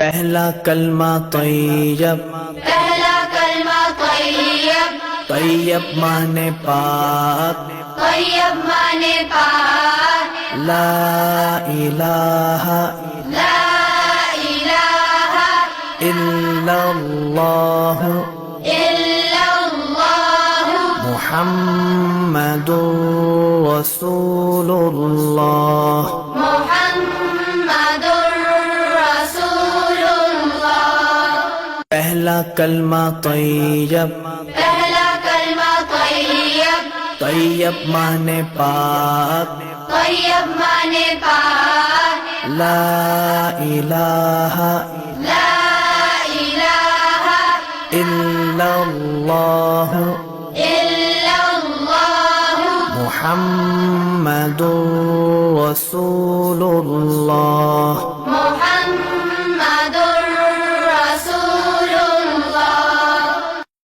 پہلا کلمہ طیب، پہلا کلمہ طیب، طیب مانے پاک، طیب مانے پاک، لا الہ لا الہ الا اللہ الا اللہ محمد رسول اللہ۔ محمد رسول اللہ۔ پہلا کلمہ طیب، پہلا کلمہ طیب، طیب مانے پاک، طیب مانے پاک، لا الہ لا الہ الا اللہ الا اللہ محمد رسول اللہ۔ محمد